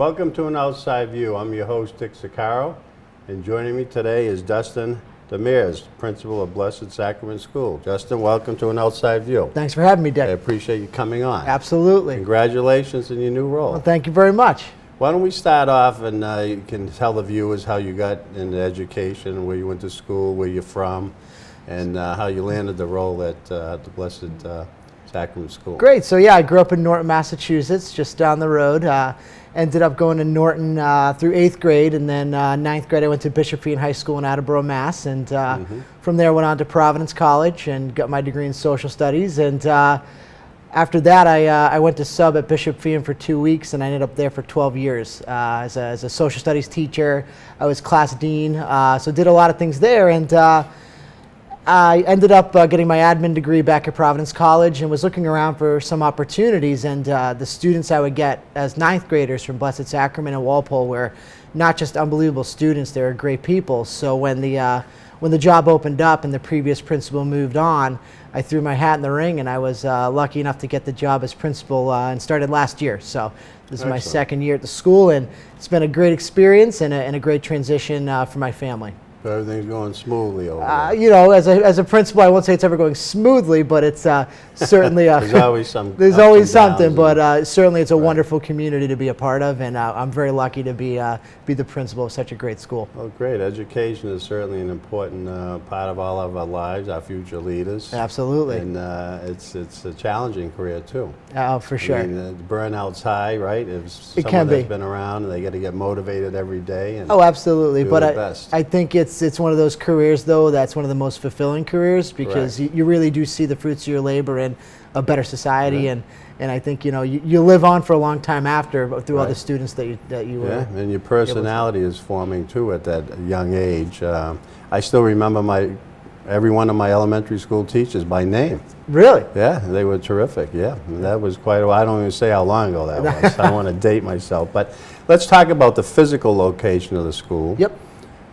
Welcome to An Outside View. I'm your host, Dick Sicaro, and joining me today is Dustin Demers, principal of Blessed Sacrament School. Justin, welcome to An Outside View. Thanks for having me, Dick. I appreciate you coming on. Absolutely. Congratulations in your new role. Well, thank you very much. Why don't we start off and you can tell the viewers how you got into education, where you went to school, where you're from, and how you landed the role at the Blessed Sacrament School. Great. So yeah, I grew up in Norton, Massachusetts, just down the road. Ended up going to Norton through 8th grade, and then 9th grade I went to Bishop Fee High School in Attleboro, Mass. And from there went on to Providence College and got my degree in social studies. And after that I went to sub at Bishop Fee for 2 weeks, and I ended up there for 12 years as a social studies teacher. I was class dean, so did a lot of things there. And I ended up getting my admin degree back at Providence College and was looking around for some opportunities, and the students I would get as 9th graders from Blessed Sacrament and Walpole were not just unbelievable students, they were great people. So when the job opened up and the previous principal moved on, I threw my hat in the ring, and I was lucky enough to get the job as principal and started last year. So this is my second year at the school, and it's been a great experience and a great transition for my family. Everything's going smoothly over there. You know, as a principal, I won't say it's ever going smoothly, but it's certainly there's always some. There's always something, but certainly it's a wonderful community to be a part of, and I'm very lucky to be the principal of such a great school. Well, great. Education is certainly an important part of all of our lives, our future leaders. Absolutely. And it's a challenging career too. Oh, for sure. I mean, the burnout's high, right? If It can someone be. that's been around, and they got to get motivated every day. And Oh, absolutely. do But their best. I think it's one of those careers, though, that's one of the most fulfilling careers, because you really do see the fruits of your labor in a better society, and I think you live on for a long time after through all the students that you yeah, and your personality is forming too at that young age. I still remember every one of my elementary school teachers by name. Really? Yeah, they were terrific. Yeah, and that was quite a while. I don't even say how long ago that was. I don't want to date myself, but let's talk about the physical location of the school. Yep.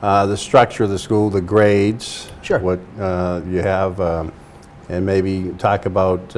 The structure of the school, the grades, Sure. what you have, and maybe talk about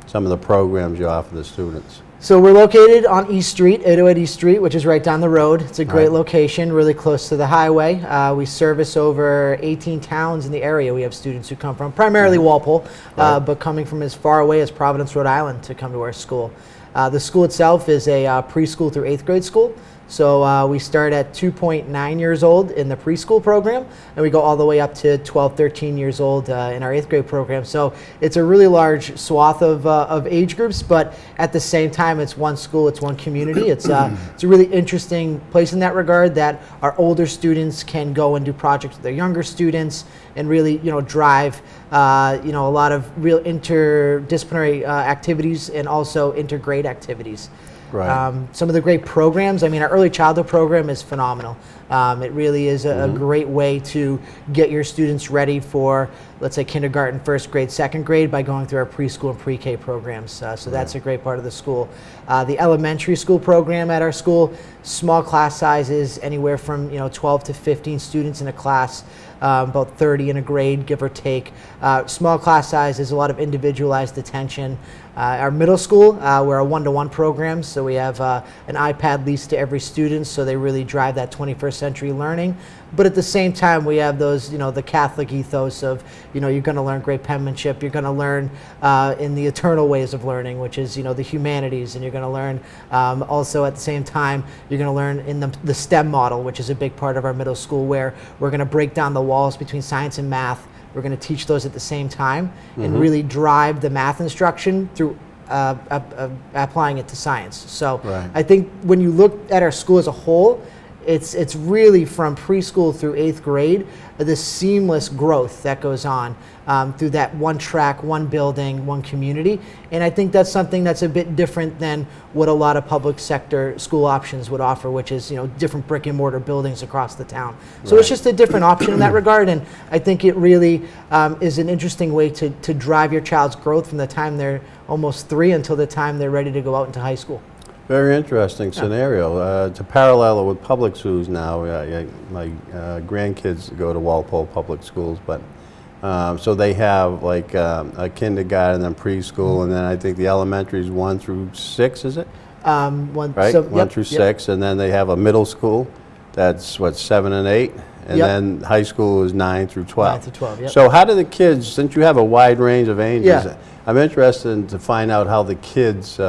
some of the programs you offer the students. So we're located on East Street, 808 East Street, which is right down the road. It's a great location, really close to the highway. We service over 18 towns in the area. We have students who come from primarily Walpole, but coming from as far away as Providence, Rhode Island to come to our school. The school itself is a preschool through 8th grade school. So we start at 2.9 years old in the preschool program, and we go all the way up to 12, 13 years old in our 8th grade program. So it's a really large swath of age groups, but at the same time, it's one school, it's one community. It's a really interesting place in that regard, that our older students can go and do projects with their younger students and really drive a lot of real interdisciplinary activities and also intergrade activities. Right. Some of the great programs, I mean, our early childhood program is phenomenal. It really is a great way to get your students ready for, let's say, kindergarten, 1st grade, 2nd grade by going through our preschool and pre-K programs. So that's a great part of the school. The elementary school program at our school, small class sizes, anywhere from 12 to 15 students in a class, about 30 in a grade, give or take. Small class sizes, a lot of individualized attention. Our middle school, we're a one-to-one program, so we have an iPad leased to every student, so they really drive that 21st century learning. But at the same time, we have those, the Catholic ethos of, you're going to learn great penmanship, you're going to learn in the eternal ways of learning, which is, the humanities, and you're going to learn also at the same time, you're going to learn in the STEM model, which is a big part of our middle school, where we're going to break down the walls between science and math. We're going to teach those at the same time and really drive the math instruction through applying it to science. So I think when you look at our school as a whole, it's really from preschool through 8th grade, this seamless growth that goes on through that one track, one building, one community. And I think that's something that's a bit different than what a lot of public sector school options would offer, which is different brick and mortar buildings across the town. So it's just a different option in that regard, and I think it really is an interesting way to drive your child's growth from the time they're almost 3 until the time they're ready to go out into high school. Very interesting scenario. To parallel it with public schools now, my grandkids go to Walpole Public Schools, but so they have like a kindergarten and then preschool, and then I think the elementary is 1 through 6, is it? right? So, 1 through 6, and then they have a middle school that's what, 7 and 8, and Yep. then high school is 9 through 12. 9 through 12, yep. So how do the kids, since you have a wide range of ages, Yeah. I'm interested to find out how the kids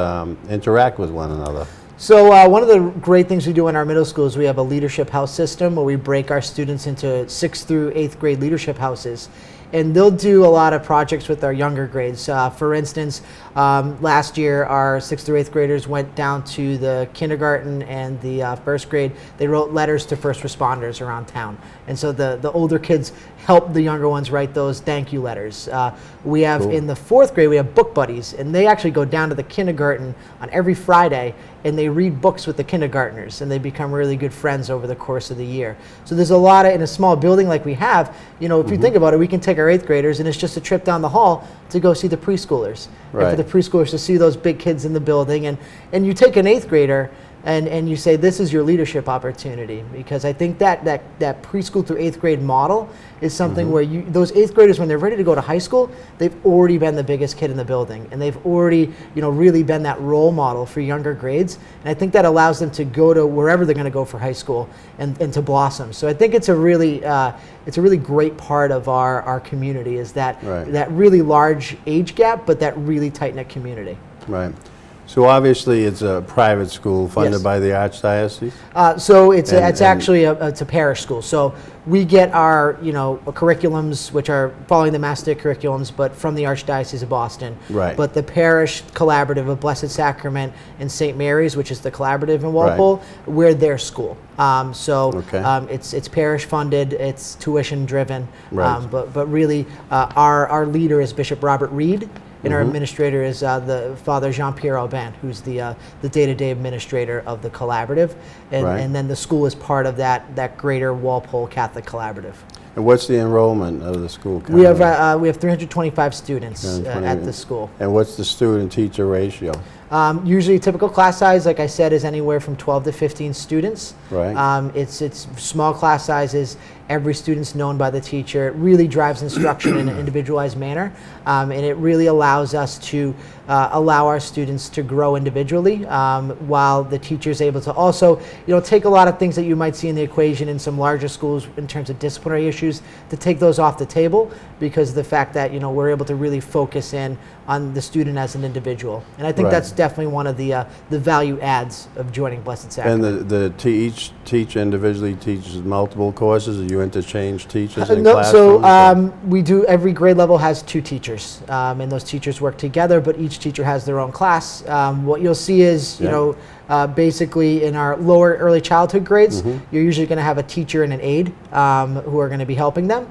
interact with one another. So one of the great things we do in our middle school is we have a leadership house system where we break our students into 6th through 8th grade leadership houses. And they'll do a lot of projects with our younger grades. For instance, last year our 6th through 8th graders went down to the kindergarten and the 1st grade. They wrote letters to first responders around town. And so the older kids helped the younger ones write those thank you letters. We have in the 4th grade, we have book buddies, and they actually go down to the kindergarten on every Friday and they read books with the kindergartners, and they become really good friends over the course of the year. So there's a lot of, in a small building like we have, you know, if you think about it, we can take our 8th graders and it's just a trip down the hall to go see the preschoolers. Right. And for the preschoolers to see those big kids in the building, and you take an 8th grader and you say, this is your leadership opportunity, because I think that preschool through 8th grade model is something where those 8th graders, when they're ready to go to high school, they've already been the biggest kid in the building, and they've already, you know, really been that role model for younger grades, and I think that allows them to go to wherever they're going to go for high school and to blossom. So I think it's a really great part of our community, is that that really large age gap, but that really tight knit community. Right. So obviously it's a private school funded Yes. by the Archdiocese? So it's actually it's a parish school. So we get our curriculums, which are following the mastic curriculums, but from the Archdiocese of Boston. Right. But the parish collaborative of Blessed Sacrament and St. Mary's, which is the collaborative in Walpole, we're their school. It's parish funded, it's tuition driven. Right. But really our leader is Bishop Robert Reed. And our administrator is the Father Jean-Pierre Aubin, who's the day-to-day administrator of the collaborative, and then the school is part of that greater Walpole Catholic collaborative. And what's the enrollment of the school? We have 325 students at the school. And what's the student-teacher ratio? Usually, typical class size, like I said, is anywhere from 12 to 15 students. Right. It's small class sizes. Every student's known by the teacher. It really drives instruction in an individualized manner, and it really allows us to allow our students to grow individually, while the teacher's able to also, take a lot of things that you might see in the equation in some larger schools in terms of disciplinary issues, to take those off the table, because of the fact that we're able to really focus in on the student as an individual. And I think that's definitely one of the value adds of joining Blessed Sacrament. And each teacher individually teaches multiple courses, or you interchange teachers in No, classrooms? so we do, every grade level has 2 teachers, and those teachers work together, but each teacher has their own class. What you'll see is, basically in our lower early childhood grades, you're usually going to have a teacher and an aide who are going to be helping them.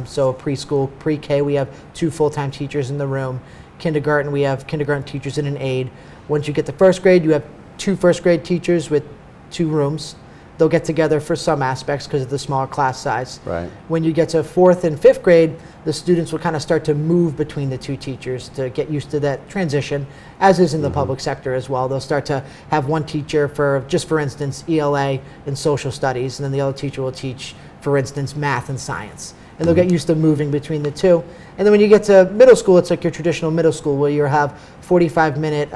So preschool, pre-K, we have 2 full-time teachers in the room. Kindergarten, we have kindergarten teachers and an aide. Once you get to 1st grade, you have 2 1st grade teachers with 2 rooms. They'll get together for some aspects because of the smaller class size. Right. When you get to 4th and 5th grade, the students will kind of start to move between the 2 teachers to get used to that transition, as is in the public sector as well. They'll start to have one teacher for, just for instance, ELA and social studies, and then the other teacher will teach, for instance, math and science. And they'll get used to moving between the 2. And then when you get to middle school, it's like your traditional middle school, where you have 45-minute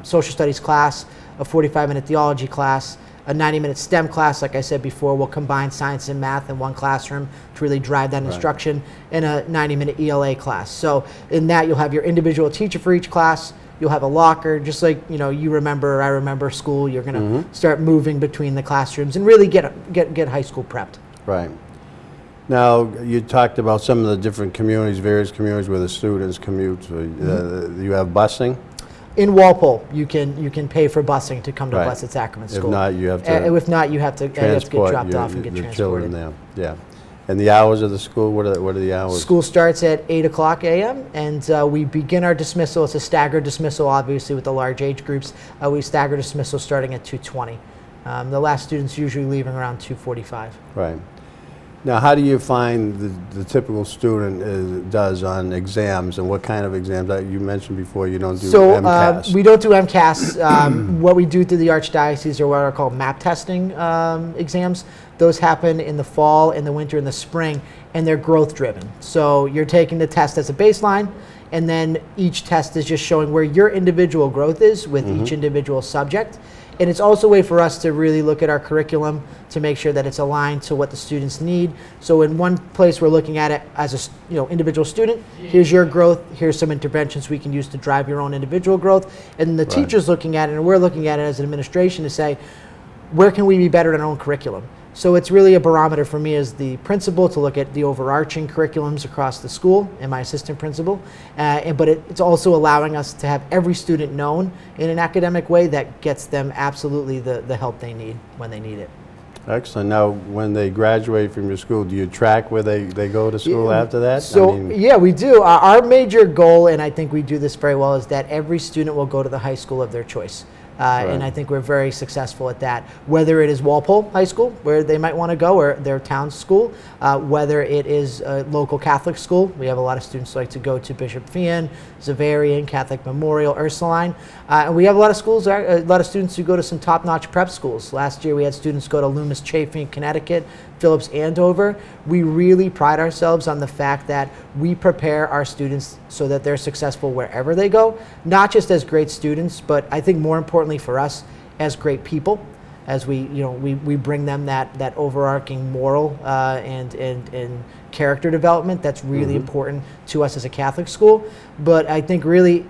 social studies class, a 45-minute theology class, a 90-minute STEM class. Like I said before, we'll combine science and math in one classroom to really drive that instruction, and a 90-minute ELA class. So in that, you'll have your individual teacher for each class. You'll have a locker, just like you remember, I remember school. You're going to start moving between the classrooms and really get high school prepped. Right. Now, you talked about some of the different communities, various communities where the students commute. You have busing? In Walpole, you can pay for busing to come to Blessed Sacrament School. If not, you have to. If not, you have to get dropped off and get the transported. children there. Yeah. And the hours of the school, what are the hours? School starts at 8 o'clock a.m. and we begin our dismissal. It's a staggered dismissal, obviously, with the large age groups. We stagger dismissal starting at 2:20. The last student's usually leaving around 2:45. Right. Now, how do you find the typical student does on exams, and what kind of exams? You mentioned before you don't do MCAS. We don't do MCAS. What we do through the Archdiocese are what are called MAP testing exams. Those happen in the fall, in the winter, in the spring, and they're growth driven. So you're taking the test as a baseline, and then each test is just showing where your individual growth is with each individual subject. And it's also a way for us to really look at our curriculum to make sure that it's aligned to what the students need. So in one place we're looking at it as a individual student, here's your growth, here's some interventions we can use to drive your own individual growth. And the teacher's looking at it, and we're looking at it as an administration to say, where can we be better at our own curriculum? So it's really a barometer for me as the principal to look at the overarching curriculums across the school and my assistant principal. But it's also allowing us to have every student known in an academic way that gets them absolutely the help they need when they need it. Excellent. Now, when they graduate from your school, do you track where they go to school after that? So, yeah, we do. Our major goal, and I think we do this very well, is that every student will go to the high school of their choice. And I think we're very successful at that. Whether it is Walpole High School, where they might want to go, or their town school, whether it is a local Catholic school. We have a lot of students who like to go to Bishop Fian, Xaverian, Catholic Memorial, Ursuline. And we have a lot of schools, a lot of students who go to some top-notch prep schools. Last year we had students go to Loomis Chaffee in Connecticut, Phillips Andover. We really pride ourselves on the fact that we prepare our students so that they're successful wherever they go, not just as great students, but I think more importantly for us as great people, as we bring them that overarching moral and character development that's really important to us as a Catholic school. But I think really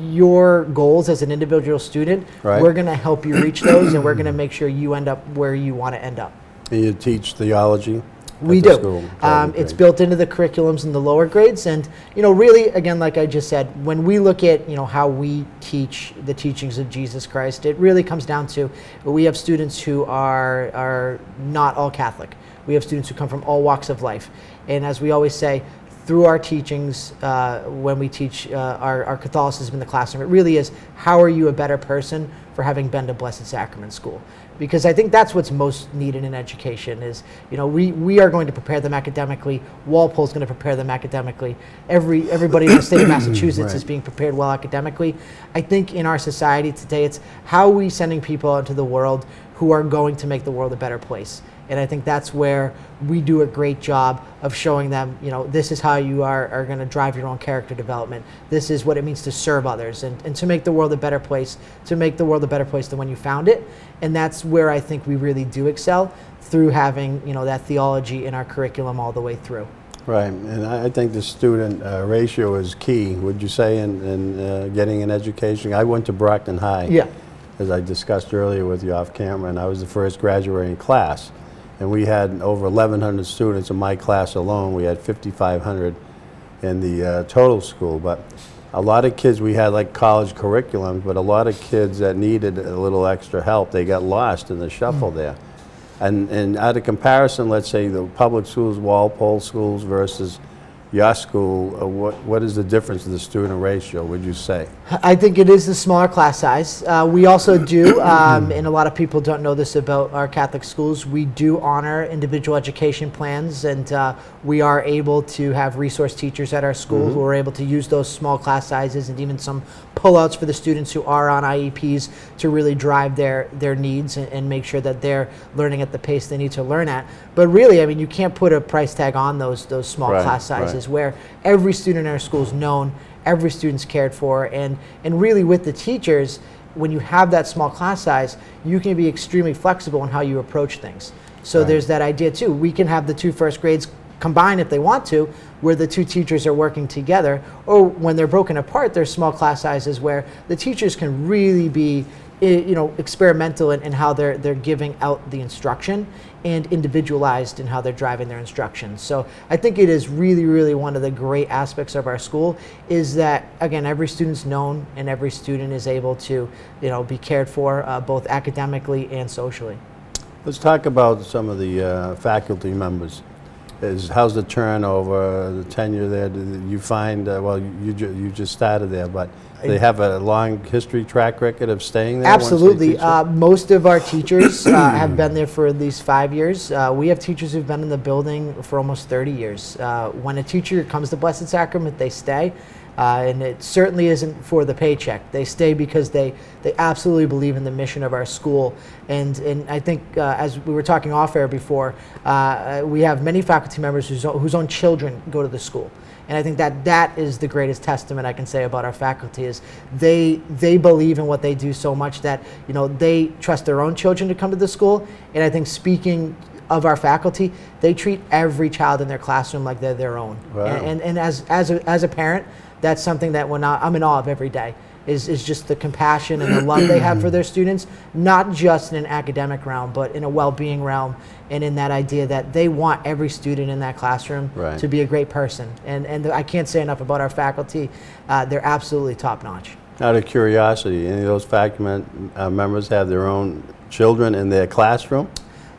your goals as an individual student, we're going to help you reach those, and we're going to make sure you end up where you want to end up. And you teach theology? We do. It's built into the curriculums in the lower grades, and really, again, like I just said, when we look at how we teach the teachings of Jesus Christ, it really comes down to we have students who are not all Catholic. We have students who come from all walks of life, and as we always say, through our teachings, when we teach our Catholicism in the classroom, it really is, how are you a better person for having been to Blessed Sacrament School? Because I think that's what's most needed in education is, we are going to prepare them academically. Walpole's going to prepare them academically. Everybody in the state of Massachusetts is being prepared well academically. I think in our society today, it's how are we sending people out into the world who are going to make the world a better place. And I think that's where we do a great job of showing them, this is how you are going to drive your own character development. This is what it means to serve others and to make the world a better place, than when you found it. And that's where I think we really do excel, through having, that theology in our curriculum all the way through. Right, and I think the student ratio is key, would you say, in getting an education? I went to Brockton High, as I discussed earlier with you off camera, and I was the first graduating class. And we had over 1,100 students in my class alone. We had 5,500 in the total school. But a lot of kids, we had like college curriculums, but a lot of kids that needed a little extra help, they got lost in the shuffle there. And out of comparison, let's say the public schools, Walpole schools versus your school, what is the difference in the student ratio, would you say? I think it is the smaller class size. We also do, and a lot of people don't know this about our Catholic schools, we do honor individual education plans, and we are able to have resource teachers at our school who are able to use those small class sizes and even some pullouts for the students who are on IEPs to really drive their needs and make sure that they're learning at the pace they need to learn at. But really, I mean, you can't put a price tag on those small class sizes where every student in our school is known, every student's cared for, and really with the teachers, when you have that small class size, you can be extremely flexible in how you approach things. So there's that idea too. We can have the two first grades combine if they want to, where the two teachers are working together, or when they're broken apart, there's small class sizes where the teachers can really be experimental in how they're giving out the instruction and individualized in how they're driving their instruction. So I think it is really, really one of the great aspects of our school is that, again, every student's known and every student is able to be cared for both academically and socially. Let's talk about some of the faculty members. how's the turnover, the tenure there? Did you find, well, you just started there, but they have a long history track record of staying there? once they Absolutely. teach there? Most of our teachers have been there for at least 5 years. We have teachers who've been in the building for almost 30 years. When a teacher comes to Blessed Sacrament, they stay. And it certainly isn't for the paycheck. They stay because they absolutely believe in the mission of our school. And I think, as we were talking off air before, we have many faculty members whose own children go to the school. And I think that is the greatest testament I can say about our faculty is they believe in what they do so much that, you know, they trust their own children to come to the school. And I think speaking of our faculty, they treat every child in their classroom like they're their own. Wow. And as a parent, that's something that I'm in awe of every day, is just the compassion and the love they have for their students, not just in an academic realm, but in a well-being realm, and in that idea that they want every student in that classroom Right. to be a great person. And I can't say enough about our faculty. They're absolutely top-notch. Out of curiosity, any of those faculty members have their own children in their classroom?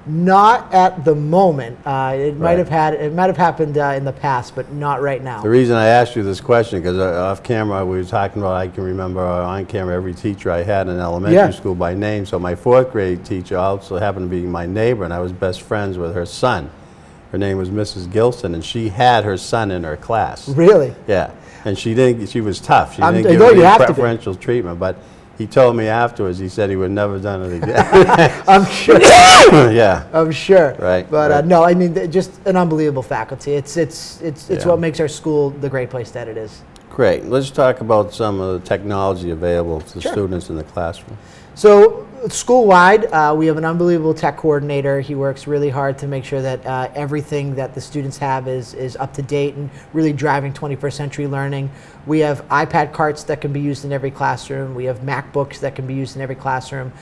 Not at the moment. It might Right. have happened in the past, but not right now. The reason I asked you this question, because off camera we were talking about, I can remember on camera every teacher I had in elementary Yeah. school by name. So my 4th grade teacher also happened to be my neighbor, and I was best friends with her son. Her name was Mrs. Gilson, and she had her son in her class. Really? Yeah, and she was tough. She I didn't know give you any have to be. preferential treatment, but he told me afterwards, he said he would never done it again. I'm sure. Yeah. I'm sure. Right, But right. no, I mean, just an unbelievable faculty. It's Yeah. what makes our school the great place that it is. Great. Let's talk about some of the technology available to Sure. students in the classroom. So school-wide, we have an unbelievable tech coordinator. He works really hard to make sure that everything that the students have is up to date and really driving 21st century learning. We have iPad carts that can be used in every classroom. We have MacBooks that can be used in every classroom.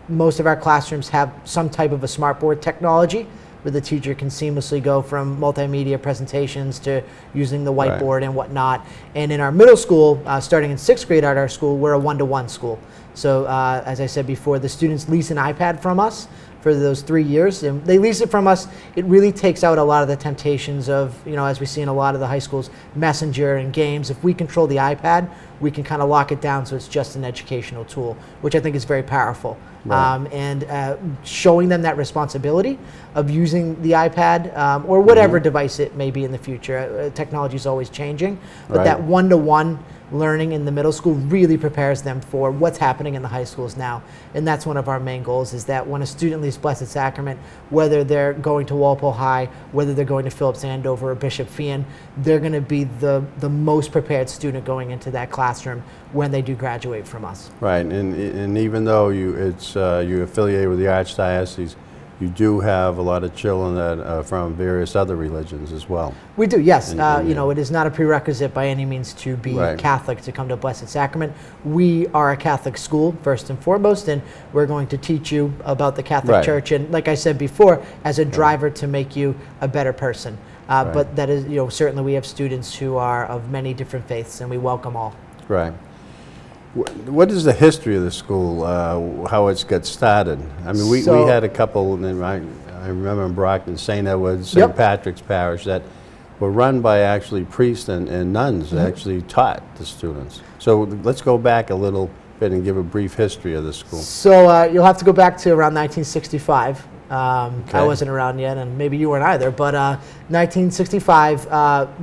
Most of our classrooms have some type of a smartboard technology where the teacher can seamlessly go from multimedia presentations to using the whiteboard and whatnot. And in our middle school, starting in 6th grade at our school, we're a one-to-one school. So as I said before, the students lease an iPad from us for those 3 years, and they lease it from us. It really takes out a lot of the temptations of, you know, as we see in a lot of the high schools, Messenger and games. If we control the iPad, we can kind of lock it down so it's just an educational tool, which I think is very powerful. Right. And showing them that responsibility of using the iPad or whatever device it may be in the future. Technology is always changing, but Right. that one-to-one learning in the middle school really prepares them for what's happening in the high schools now. And that's one of our main goals, is that when a student leaves Blessed Sacrament, whether they're going to Walpole High, whether they're going to Phillips Andover or Bishop Fian, they're going to be the most prepared student going into that classroom when they do graduate from us. Right, and even though you affiliate with the Archdiocese, you do have a lot of children that are from various other religions as well. We do, yes. And You know, it is not a prerequisite by any means to be Right. Catholic to come to Blessed Sacrament. We are a Catholic school, first and foremost, and we're going to teach you about the Catholic Right. Church, and like I said before, as a driver to make you a better person. Right. But that is, you know, certainly we have students who are of many different faiths, and we welcome all. Right. What is the history of the school, how it's got started? I mean, we So- had a couple, and I remember in Brockton, St. Edward's, St. Yep. Patrick's Parish, that were run by actually priests and nuns Mm-hmm. that actually taught the students. So let's go back a little bit and give a brief history of the school. So you'll have to go back to around 1965. I Okay. wasn't around yet, and maybe you weren't either, but 1965,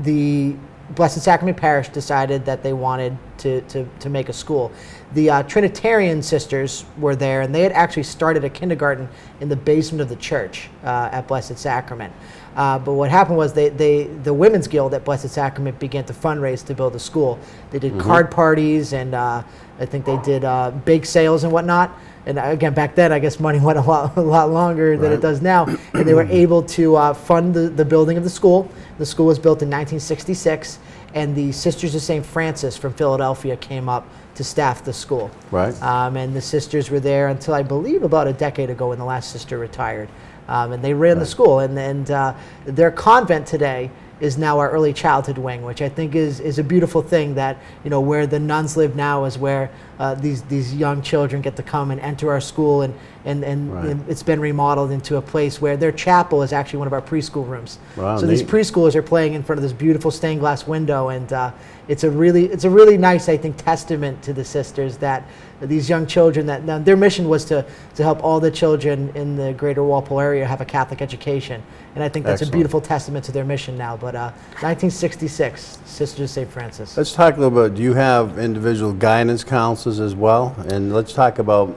the Blessed Sacrament Parish decided that they wanted to make a school. The Trinitarian sisters were there, and they had actually started a kindergarten in the basement of the church at Blessed Sacrament. But what happened was the Women's Guild at Blessed Sacrament began to fundraise to build a school. They did card parties, and I think they did bake sales and whatnot. And again, back then, I guess money went a lot longer than it Right. does now. And they were able to fund the building of the school. The school was built in 1966, and the Sisters of St. Francis from Philadelphia came up to staff the school. Right. And the sisters were there until, I believe, about a decade ago when the last sister retired. And they ran the school. And their convent today is now our early childhood wing, which I think is a beautiful thing. That, you know, where the nuns live now is where these young children get to come and enter our school, and Right. it's been remodeled into a place where their chapel is actually one of our preschool rooms. Wow, So these neat. preschoolers are playing in front of this beautiful stained glass window, and it's a really nice, I think, testament to the sisters that these young children, that now their mission was to help all the children in the greater Walpole area have a Catholic education, and I think that's Excellent. a beautiful testament to their mission now. But 1966, Sisters of St. Francis. Let's talk a little bit. Do you have individual guidance counselors as well? And let's talk about,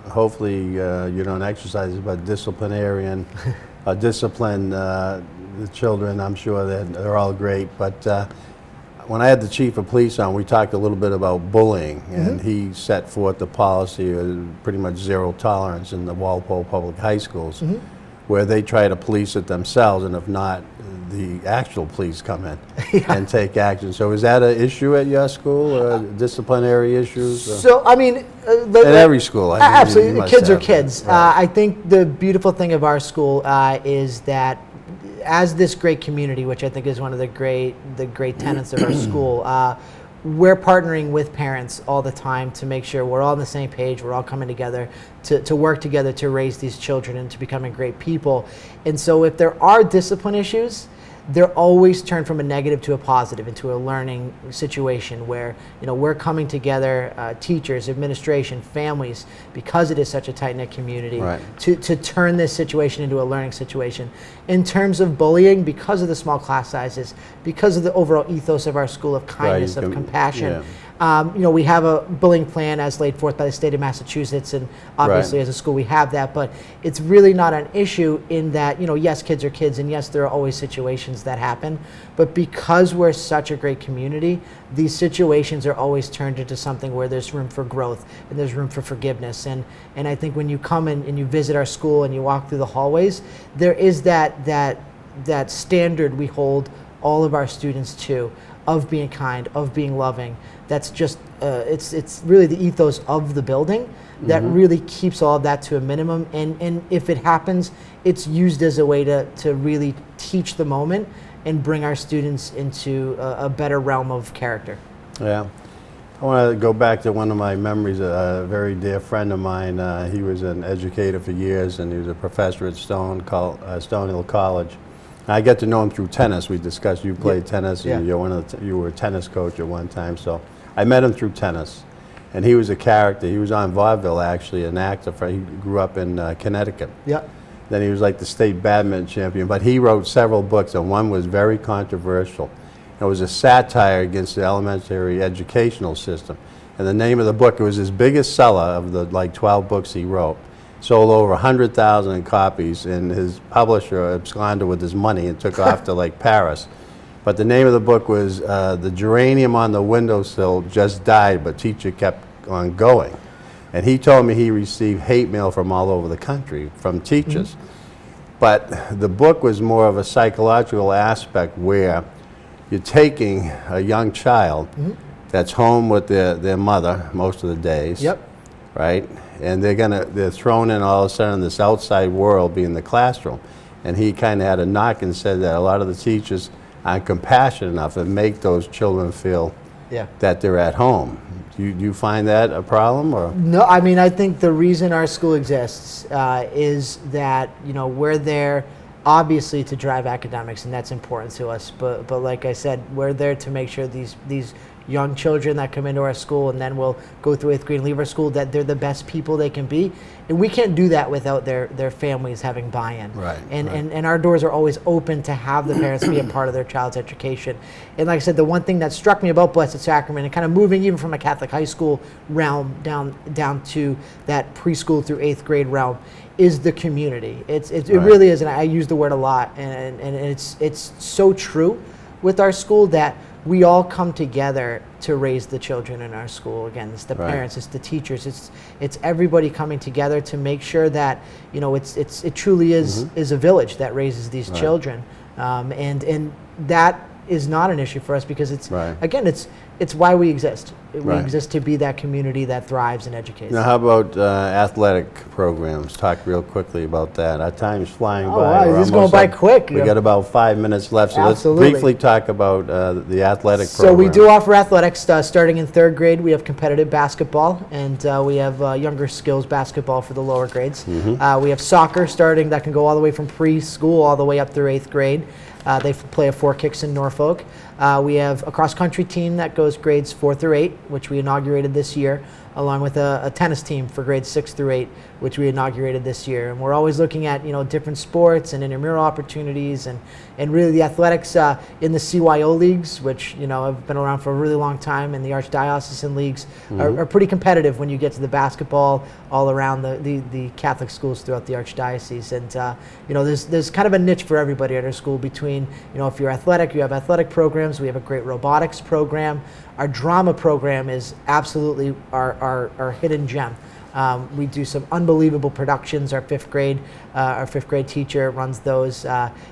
hopefully you don't exercise, but disciplinarian, discipline the children. I'm sure that they're all great. But when I had the chief of police on, we talked a little bit about bullying, and he set forth the policy of pretty much zero tolerance in the Walpole public high schools, where they try to police it themselves, and if not, the actual police come in and take action. So is that an issue at your school, disciplinary issues? So, I mean, At every school, I mean, you absolutely, must kids are have that, kids. right. I think the beautiful thing of our school is that as this great community, which I think is one of the great tenets of our school, we're partnering with parents all the time to make sure we're all on the same page, we're all coming together to work together to raise these children into becoming great people. And so if there are discipline issues, they're always turned from a negative to a positive, into a learning situation where, you know, we're coming together, teachers, administration, families, because it is such a tight-knit community, Right. to turn this situation into a learning situation. In terms of bullying, because of the small class sizes, because of the overall ethos of our school of kindness, you of can- compassion, you know, we have a bullying plan as laid forth by the state of Massachusetts, and obviously Right. as a school we have that, but it's really not an issue in that, you know, yes, kids are kids, and yes, there are always situations that happen, but because we're such a great community, these situations are always turned into something where there's room for growth and there's room for forgiveness. And I think when you come in and you visit our school and you walk through the hallways, there is that standard we hold all of our students to, of being kind, of being loving. That's just it's really the ethos of the building that really keeps all of that to a minimum. And if it happens, it's used as a way to really teach the moment and bring our students into a better realm of character. Yeah. I want to go back to one of my memories. A very dear friend of mine, he was an educator for years, and he was a professor at Stonehill College. And I get to know him through tennis. We discussed, you played tennis, and Yeah. you were a tennis coach at one time. So I met him through tennis. And he was a character. He was on vaudeville, actually, an actor. He grew up in Connecticut. Yeah. Then he was like the state badminton champion. But he wrote several books, and one was very controversial. It was a satire against the elementary educational system. And the name of the book, it was his biggest seller of the 12 books he wrote. Sold over 100,000 copies, and his publisher absconded with his money and took off to Paris. But the name of the book was The Geranium on the Windowsill Just Died, but Teacher Kept on Going. And he told me he received hate mail from all over the country, from teachers. But the book was more of a psychological aspect where you're taking a young child that's home with their mother most of the days, Yep. right? And they're thrown in all of a sudden this outside world, being the classroom. And he kind of had a knock and said that a lot of the teachers aren't compassionate enough and make those children feel Yeah. that they're at home. Do you find that a problem, or? No, I mean, I think the reason our school exists is that, you know, we're there obviously to drive academics, and that's important to us. But like I said, we're there to make sure these young children that come into our school and then will go through 8th grade and leave our school, that they're the best people they can be. And we can't do that without their families having buy-in. Right, And, right. and our doors are always open to have the parents be a part of their child's education. And like I said, the one thing that struck me about Blessed Sacrament, and kind of moving even from a Catholic high school realm down to that preschool through 8th grade realm, is the community. It Right. really is, and I use the word a lot, and it's so true with our school that we all come together to raise the children in our school. Again, it's the Right. parents, it's the teachers, it's everybody coming together to make sure that, you know, it truly is a village that raises these children, and that is not an issue for us because it's Right. again it's why we exist. We Right. exist to be that community that thrives and educates. Now, how about athletic programs? Talk real quickly about that. Our time's flying Oh, by. wow, We're this is almost going by up. quick. We got about 5 minutes left, so Absolutely. let's briefly talk about the athletic So program. we do offer athletics starting in 3rd grade. We have competitive basketball, and we have younger skills basketball for the lower grades. We have soccer starting that can go all the way from preschool all the way up through 8th grade. They play at 4 Kicks in Norfolk. We have a cross-country team that goes grades 4 through 8, which we inaugurated this year, along with a tennis team for grades 6 through 8, which we inaugurated this year. And we're always looking at different sports and intramural opportunities, and really the athletics in the CYO leagues, which have been around for a really long time, and the archdiocesan leagues are pretty competitive when you get to the basketball all around the Catholic schools throughout the archdiocese. And there's kind of a niche for everybody at our school between if you're athletic, you have athletic programs. We have a great robotics program. Our drama program is absolutely our hidden gem. We do some unbelievable productions. Our fifth grade teacher runs those.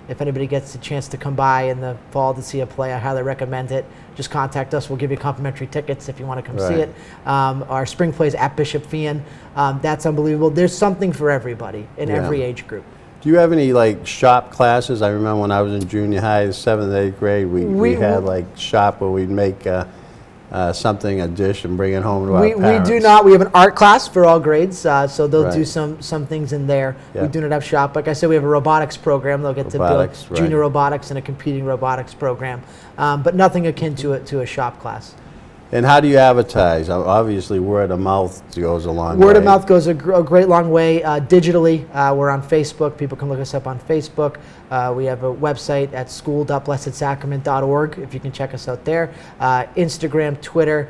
If anybody gets a chance to come by in the fall to see a play, I highly recommend it. Just contact us. We'll give you complimentary tickets if you want to come see it. Our spring plays at Bishop Fian. That's unbelievable. There's something for everybody in every age group. Do you have any shop classes? I remember when I was in junior high, 7th, 8th grade, we had shop where we'd make something, a dish, and bring it home to our parents. We do not. We have an art class for all grades, so they'll do Right. some things in there. Yeah. We do not have shop. Like I said, we have a robotics program. They'll get to build junior robotics and a competing robotics program, but nothing akin to a shop class. And how do you advertise? Obviously, word of mouth goes a long way. Word of mouth goes a great long way. Digitally, we're on Facebook. People can look us up on Facebook. We have a website at school.blessedsacrament.org, if you can check us out there. Instagram, Twitter,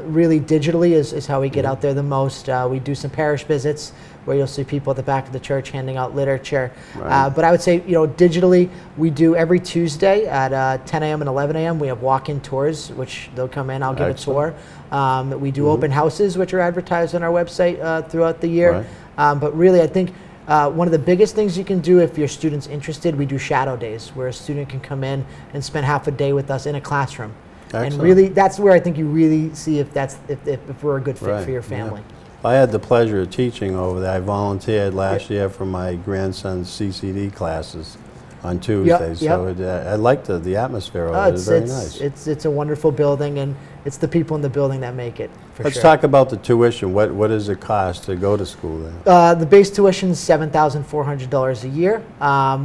really digitally is how we get out there the most. We do some parish visits where you'll see people at the back of the church handing out literature. Right. But I would say, digitally, we do every Tuesday at 10 a.m. and 11 a.m. We have walk-in tours, which they'll come in. I'll give a tour. We do open houses, which are advertised on our website throughout the year. Right. But really, I think one of the biggest things you can do if your student's interested, we do shadow days, where a student can come in and spend half a day with us in a classroom. Excellent. And really, that's where I think you really see if we're a good fit for your family. Yeah. I had the pleasure of teaching over there. I volunteered last year for my grandson's CCD classes on Tuesdays. So I liked the atmosphere over there. It's very nice. It's a wonderful building, and it's the people in the building that make it. Let's talk about the tuition. What does it cost to go to school there? The base tuition is $7,400 a year,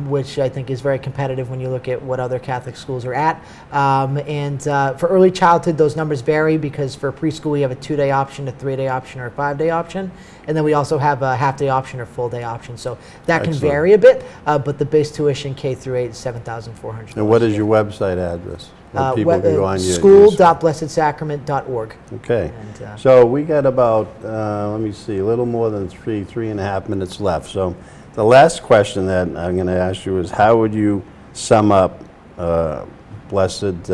which I think is very competitive when you look at what other Catholic schools are at. And for early childhood, those numbers vary because for preschool we have a 2-day option, a 3-day option, or a 5-day option. And then we also have a half-day option or full-day option. So that can vary a bit, but the base tuition K through 8 is $7,400. And what is your website address? People can go on your school.blessedsacrament.org. Okay. And, so we got about, let me see, a little more than three and a half minutes left. So the last question that I'm going to ask you is, how would you sum up Blessed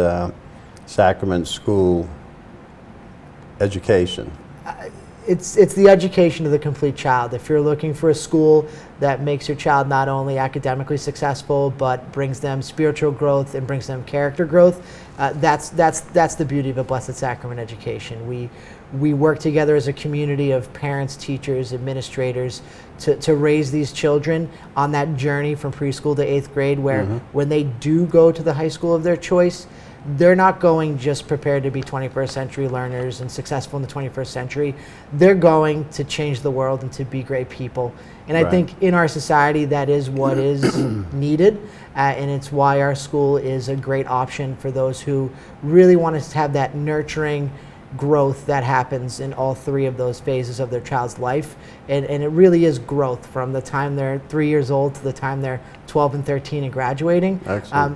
Sacrament School education? It's the education of the complete child. If you're looking for a school that makes your child not only academically successful, but brings them spiritual growth and brings them character growth, that's the beauty of a Blessed Sacrament education. We work together as a community of parents, teachers, administrators to raise these children on that journey from preschool to 8th grade, where when they do go to the high school of their choice, they're not going just prepared to be 21st century learners and successful in the 21st century. They're going to change the world and to be great people. And I think in our society, that is what is needed. And it's why our school is a great option for those who really want to have that nurturing growth that happens in all 3 of those phases of their child's life. And it really is growth from the time they're 3 years old to the time they're 12 and 13 and graduating.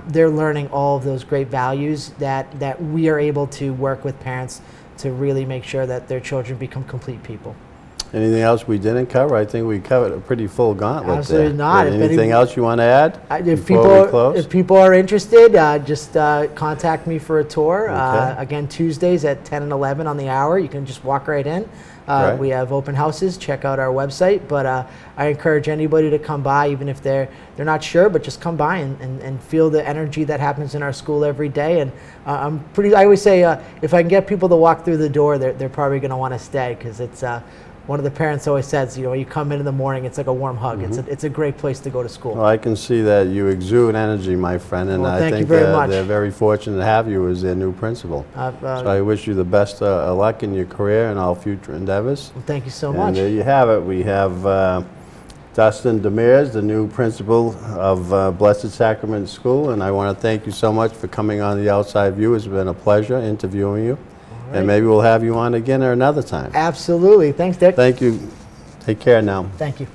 They're learning all of those great values that we are able to work with parents to really make sure that their children become complete people. Anything else we didn't cover? I think we covered a pretty full gauntlet Absolutely there. not. If Anything else you want to add If before we close? if people are interested, just contact me for a tour. Okay. Again, Tuesdays at 10 and 11 on the hour. You can just walk right in. Right. We have open houses. Check out our website. But I encourage anybody to come by, even if they're not sure, but just come by and feel the energy that happens in our school every day. And I always say, if I can get people to walk through the door, they're probably going to want to stay, because it's one of the parents always says, you come in the morning, it's like a warm hug. It's a great place to go to school. Well, I can see that you exude energy, my friend, and Well, I thank you think very much. they're very fortunate to have you as their new principal. So I wish you the best of luck in your career and all future endeavors. Well, thank you so And much. there you have it. We have Dustin Demers, the new principal of Blessed Sacrament School, and I want to thank you so much for coming on The Outside View. It's been a pleasure interviewing you, and maybe we'll have you on again or another time. Absolutely. Thanks, Dick. Thank you. Take care now. Thank you.